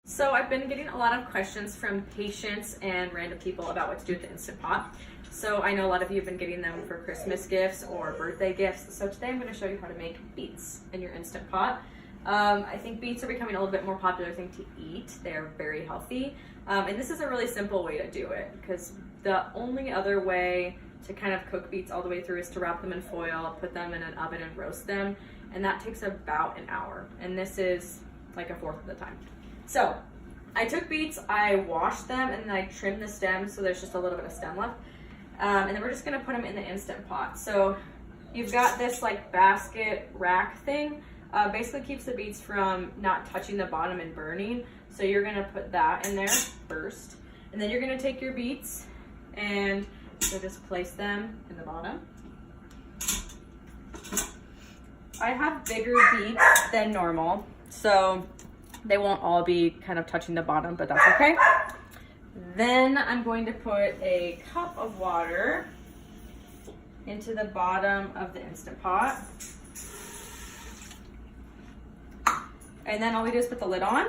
So I've been getting a lot of questions from patients and random people about what to do with the Instant Pot. So I know a lot of you have been getting them for Christmas gifts or birthday gifts. So today I'm going to show you how to make beets in your Instant Pot. I think beets are becoming a little bit more popular thing to eat. They're very healthy. And this is a really simple way to do it, because the only other way to kind of cook beets all the way through is to wrap them in foil, put them in an oven and roast them. And that takes about an hour. And this is like a fourth of the time. So I took beets, I washed them, and then I trimmed the stems so there's just a little bit of stem left. And then we're just gonna put them in the Instant Pot. So you've got this like basket rack thing. Basically keeps the beets from not touching the bottom and burning. So you're gonna put that in there first. And then you're gonna take your beets and so just place them in the bottom. I have bigger beets than normal, so they won't all be kind of touching the bottom, but that's okay. Then I'm going to put a cup of water into the bottom of the Instant Pot. And then all we do is put the lid on,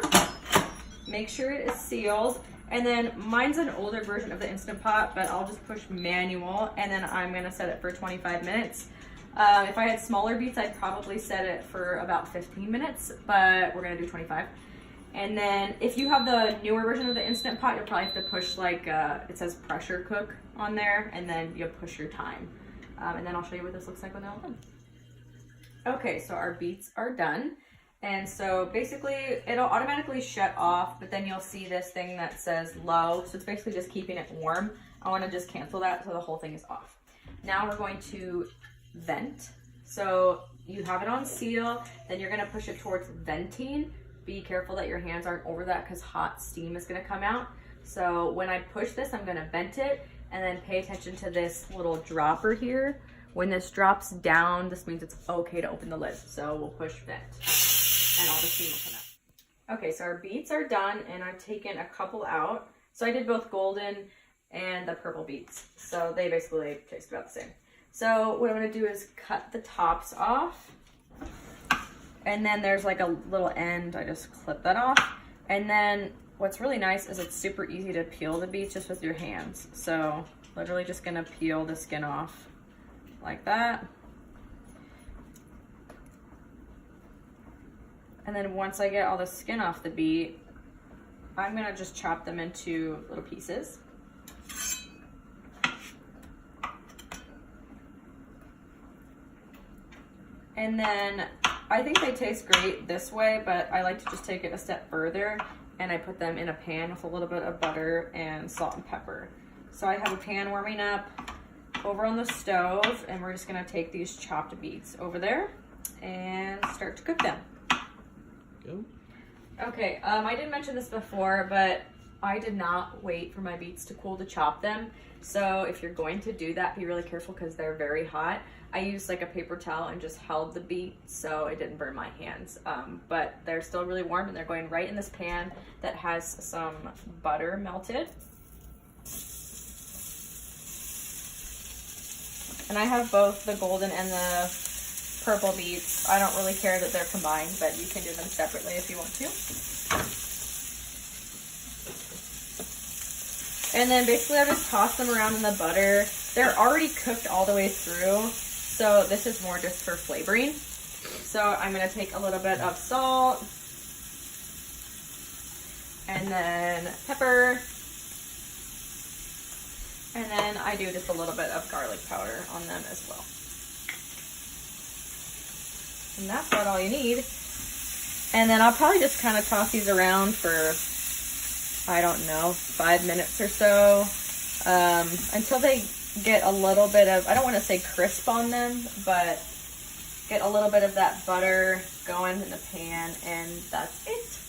make sure it is sealed. And then mine's an older version of the Instant Pot, but I'll just push manual, and then I'm gonna set it for 25 minutes. If I had smaller beets, I'd probably set it for about 15 minutes, but we're gonna do 25. And then if you have the newer version of the Instant Pot, you'll probably have to push like, it says pressure cook on there, and then you'll push your time. And then I'll show you what this looks like when they're all done. Okay, so our beets are done. And so basically it'll automatically shut off, but then you'll see this thing that says low. So it's basically just keeping it warm. I wanna just cancel that so the whole thing is off. Now we're going to vent. So you have it on seal, then you're gonna push it towards venting. Be careful that your hands aren't over that because hot steam is gonna come out. So when I push this, I'm gonna vent it, and then pay attention to this little dropper here. When this drops down, this means it's okay to open the lid. So we'll push vent and all the steam will come out. Okay, so our beets are done, and I've taken a couple out. So I did both golden and the purple beets. So they basically taste about the same. So what I'm gonna do is cut the tops off. And then there's like a little end, I just clip that off. And then what's really nice is it's super easy to peel the beets just with your hands. So literally just gonna peel the skin off like that. And then once I get all the skin off the beet, I'm gonna just chop them into little pieces. And then I think they taste great this way, but I like to just take it a step further, and I put them in a pan with a little bit of butter and salt and pepper. So I have a pan warming up over on the stove, and we're just gonna take these chopped beets over there and start to cook them. Go. Okay, I didn't mention this before, but I did not wait for my beets to cool to chop them. So if you're going to do that, be really careful because they're very hot. I used like a paper towel and just held the beet so it didn't burn my hands. But they're still really warm, and they're going right in this pan that has some butter melted. And I have both the golden and the purple beets. I don't really care that they're combined, but you can do them separately if you want to. And then basically I just toss them around in the butter. They're already cooked all the way through, so this is more just for flavoring. So I'm gonna take a little bit of salt, and then pepper, and then I do just a little bit of garlic powder on them as well. And that's about all you need. And then I'll probably just kind of toss these around for, I don't know, 5 minutes or so, until they get a little bit of, I don't want to say crisp on them, but get a little bit of that butter going in the pan, and that's it.